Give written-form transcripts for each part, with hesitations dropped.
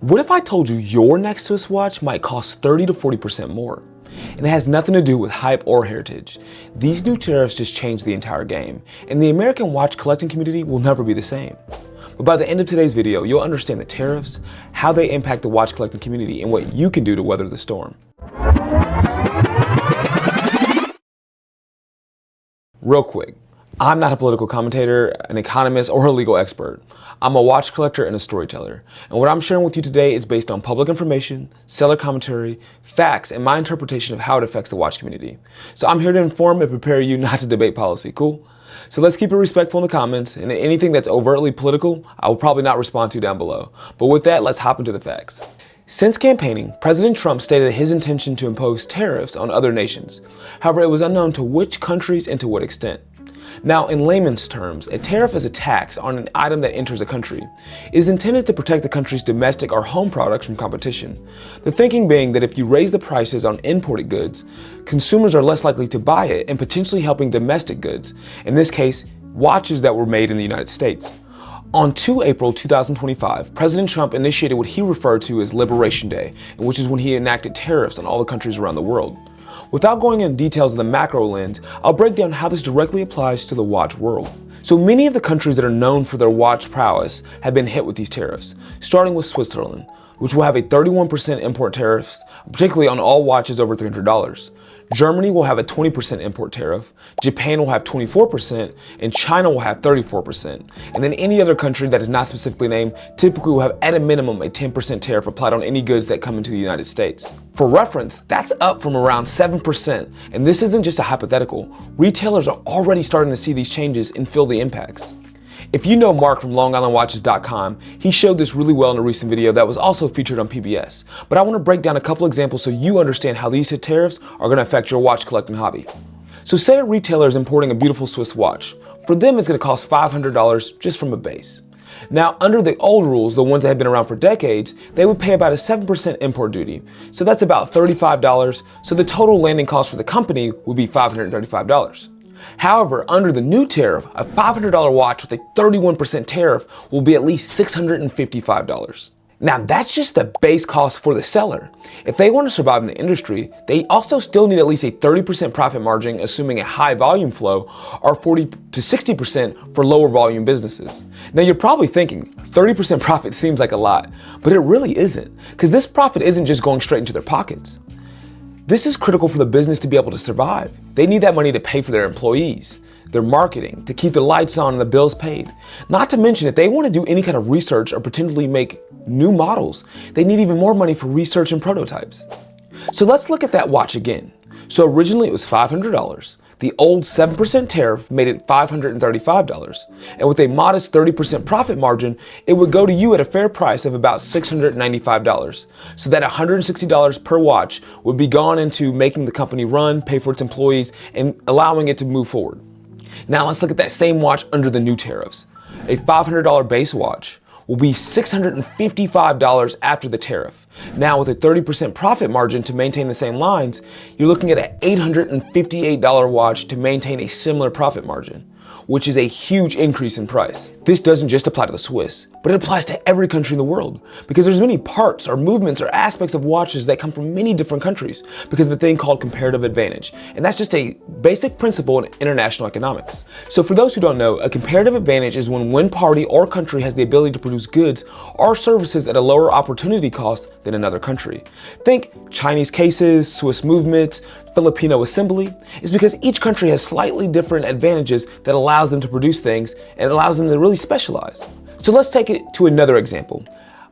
What if I told you your next Swiss watch might cost 30 to 40% more? And it has nothing to do with hype or heritage. These new tariffs just changed the entire game, and the American watch collecting community will never be the same. But by the end of today's video, you'll understand the tariffs, how they impact the watch collecting community, and what you can do to weather the storm. Real quick, I'm not a political commentator, an economist, or a legal expert. I'm a watch collector and a storyteller. And what I'm sharing with you today is based on public information, seller commentary, facts, and my interpretation of how it affects the watch community. So I'm here to inform and prepare you, not to debate policy, cool? So let's keep it respectful in the comments, and anything that's overtly political, I will probably not respond to down below. But with that, let's hop into the facts. Since campaigning, President Trump stated his intention to impose tariffs on other nations. However, it was unknown to which countries and to what extent. Now, in layman's terms, a tariff is a tax on an item that enters a country. It is intended to protect the country's domestic or home products from competition. The thinking being that if you raise the prices on imported goods, consumers are less likely to buy it and potentially helping domestic goods, in this case, watches that were made in the United States. On 2 April 2025, President Trump initiated what he referred to as Liberation Day, which is when he enacted tariffs on all the countries around the world. Without going into details of the macro lens, I'll break down how this directly applies to the watch world. So many of the countries that are known for their watch prowess have been hit with these tariffs, starting with Switzerland, which will have a 31% import tariff, particularly on all watches over $300. Germany will have a 20% import tariff, Japan will have 24%, and China will have 34%. And then any other country that is not specifically named typically will have at a minimum a 10% tariff applied on any goods that come into the United States. For reference, that's up from around 7%, and this isn't just a hypothetical. Retailers are already starting to see these changes and feel the impacts. If you know Mark from LongIslandWatches.com, he showed this really well in a recent video that was also featured on PBS. But I want to break down a couple examples so you understand how these tariffs are going to affect your watch collecting hobby. So say a retailer is importing a beautiful Swiss watch. For them, it's going to cost $500 just from a base. Now, under the old rules, the ones that have been around for decades, they would pay about a 7% import duty. So that's about $35. So the total landing cost for the company would be $535. However, under the new tariff, a $500 watch with a 31% tariff will be at least $655. Now, that's just the base cost for the seller. If they want to survive in the industry, they also still need at least a 30% profit margin, assuming a high volume flow, or 40 to 60% for lower volume businesses. Now, you're probably thinking, 30% profit seems like a lot, but it really isn't, because this profit isn't just going straight into their pockets. This is critical for the business to be able to survive. They need that money to pay for their employees, their marketing, to keep the lights on and the bills paid. Not to mention, if they want to do any kind of research or potentially make new models, they need even more money for research and prototypes. So let's look at that watch again. So originally it was $500. The old 7% tariff made it $535. And with a modest 30% profit margin, it would go to you at a fair price of about $695. So that $160 per watch would be gone into making the company run, pay for its employees, and allowing it to move forward. Now let's look at that same watch under the new tariffs. A $500 base watch will be $655 after the tariff. Now with a 30% profit margin to maintain the same lines, you're looking at an $858 watch to maintain a similar profit margin, which is a huge increase in price. This doesn't just apply to the Swiss, but it applies to every country in the world, because there's many parts or movements or aspects of watches that come from many different countries because of a thing called comparative advantage. And that's just a basic principle in international economics. So for those who don't know, a comparative advantage is when one party or country has the ability to produce goods or services at a lower opportunity cost than another country. Think Chinese cases, Swiss movements, Filipino assembly. Is because each country has slightly different advantages that allows them to produce things and allows them to really specialize. So let's take it to another example.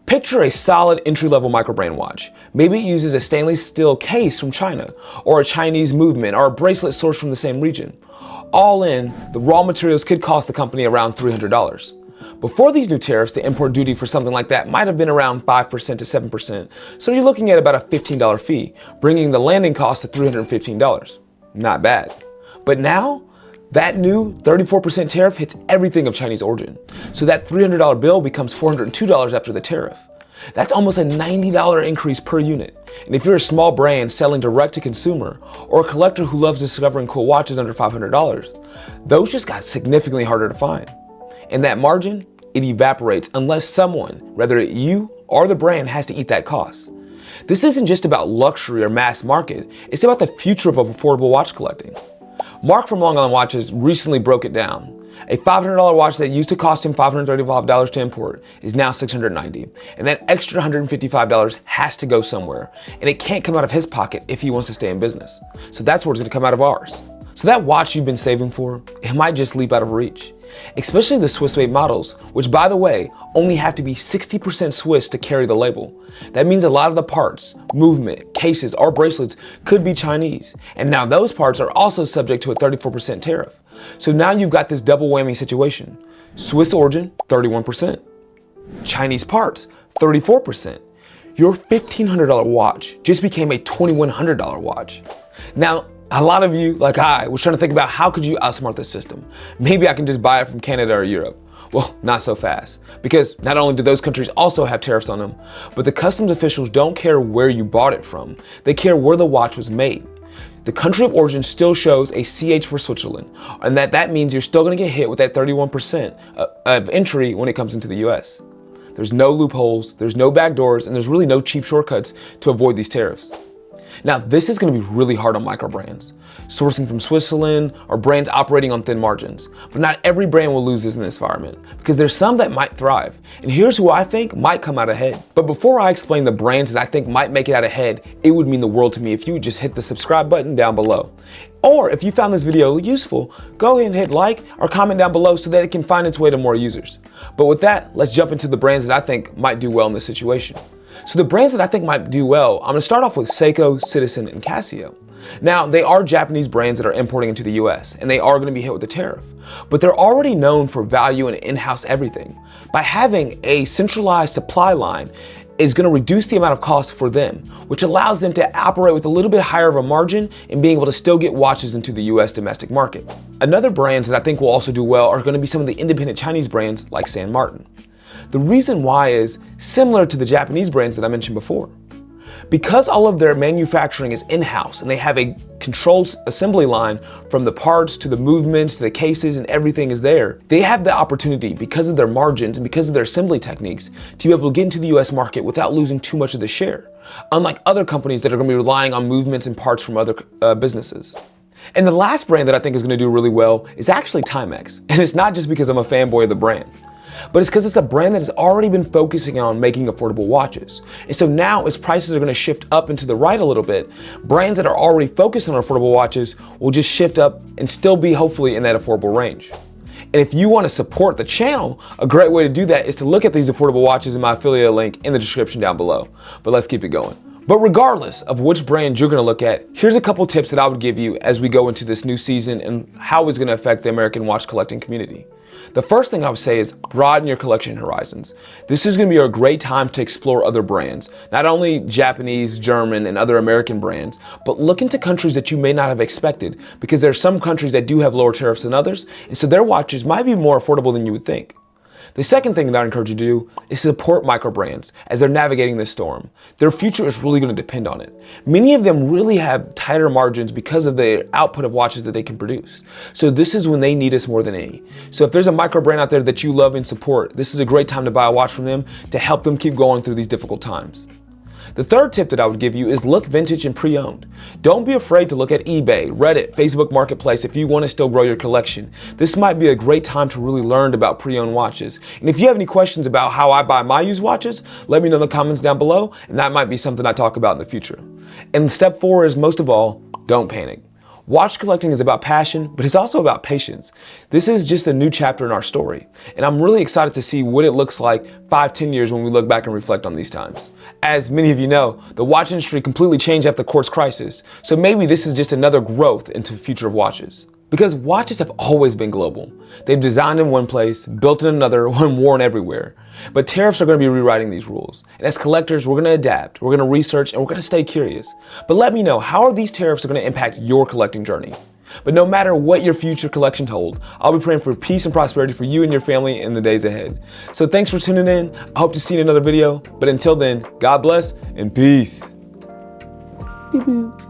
Picture a solid entry-level microbrand watch. Maybe it uses a stainless steel case from China, or a Chinese movement, or a bracelet sourced from the same region. All in, the raw materials could cost the company around $300. Before these new tariffs, the import duty for something like that might have been around 5% to 7%, so you're looking at about a $15 fee, bringing the landing cost to $315. Not bad. But now, that new 34% tariff hits everything of Chinese origin. So that $300 bill becomes $402 after the tariff. That's almost a $90 increase per unit. And if you're a small brand selling direct to consumer, or a collector who loves discovering cool watches under $500, those just got significantly harder to find. And that margin, it evaporates unless someone, whether it you or the brand has to eat that cost. This isn't just about luxury or mass market, it's about the future of affordable watch collecting. Mark from Long Island Watches recently broke it down. A $500 watch that used to cost him $535 to import is now $690, and that extra $155 has to go somewhere, and it can't come out of his pocket if he wants to stay in business. So that's where it's going to come out of ours. So that watch you've been saving for, it might just leap out of reach. Especially the Swiss-made models, which by the way, only have to be 60% Swiss to carry the label. That means a lot of the parts, movement, cases, or bracelets could be Chinese. And now those parts are also subject to a 34% tariff. So now you've got this double whammy situation. Swiss origin, 31%. Chinese parts, 34%. Your $1,500 watch just became a $2,100 watch. Now, a lot of you, like I, was trying to think about how could you outsmart this system? Maybe I can just buy it from Canada or Europe. Well, not so fast, because not only do those countries also have tariffs on them, but the customs officials don't care where you bought it from. They care where the watch was made. The country of origin still shows a CH for Switzerland, and that means you're still gonna get hit with that 31% of entry when it comes into the US. There's no loopholes, there's no backdoors, and there's really no cheap shortcuts to avoid these tariffs. Now, this is going to be really hard on microbrands, sourcing from Switzerland or brands operating on thin margins. But not every brand will lose this in this environment, because there's some that might thrive. And here's who I think might come out ahead. But before I explain the brands that I think might make it out ahead, it would mean the world to me if you would just hit the subscribe button down below. Or if you found this video useful, go ahead and hit like or comment down below so that it can find its way to more users. But with that, let's jump into the brands that I think might do well in this situation. So the brands that I think might do well, I'm going to start off with Seiko, Citizen, and Casio. Now, they are Japanese brands that are importing into the US, and they are going to be hit with a tariff. But they're already known for value and in-house everything. By having a centralized supply line is going to reduce the amount of cost for them, which allows them to operate with a little bit higher of a margin and being able to still get watches into the US domestic market. Another brands that I think will also do well are going to be some of the independent Chinese brands like San Martin. The reason why is similar to the Japanese brands that I mentioned before. Because all of their manufacturing is in-house and they have a controlled assembly line from the parts to the movements to the cases and everything is there, they have the opportunity, because of their margins and because of their assembly techniques, to be able to get into the US market without losing too much of the share, unlike other companies that are going to be relying on movements and parts from other businesses. And the last brand that I think is going to do really well is actually Timex. And it's not just because I'm a fanboy of the brand, but it's because it's a brand that has already been focusing on making affordable watches. And so now, as prices are going to shift up and to the right a little bit, brands that are already focused on affordable watches will just shift up and still be hopefully in that affordable range. And if you want to support the channel, a great way to do that is to look at these affordable watches in my affiliate link in the description down below. But let's keep it going. But regardless of which brand you're going to look at, here's a couple tips that I would give you as we go into this new season and how it's going to affect the American watch collecting community. The first thing I would say is broaden your collection horizons. This is going to be a great time to explore other brands, not only Japanese, German, and other American brands, but look into countries that you may not have expected, because there are some countries that do have lower tariffs than others, and so their watches might be more affordable than you would think. The second thing that I encourage you to do is support microbrands as they're navigating this storm. Their future is really going to depend on it. Many of them really have tighter margins because of the output of watches that they can produce. So this is when they need us more than any. So if there's a microbrand out there that you love and support, this is a great time to buy a watch from them to help them keep going through these difficult times. The third tip that I would give you is look vintage and pre-owned. Don't be afraid to look at eBay, Reddit, Facebook Marketplace if you want to still grow your collection. This might be a great time to really learn about pre-owned watches. And if you have any questions about how I buy my used watches, let me know in the comments down below, and that might be something I talk about in the future. And step 4 is, most of all, don't panic. Watch collecting is about passion, but it's also about patience. This is just a new chapter in our story, and I'm really excited to see what it looks like 5-10 years when we look back and reflect on these times. As many of you know, the watch industry completely changed after the quartz crisis, so maybe this is just another growth into the future of watches. Because watches have always been global. They've designed in one place, built in another, and worn everywhere. But tariffs are going to be rewriting these rules. And as collectors, we're going to adapt, we're going to research, and we're going to stay curious. But let me know, how are these tariffs going to impact your collecting journey? But no matter what your future collection holds, I'll be praying for peace and prosperity for you and your family in the days ahead. So thanks for tuning in. I hope to see you in another video. But until then, God bless and peace. Beep, beep.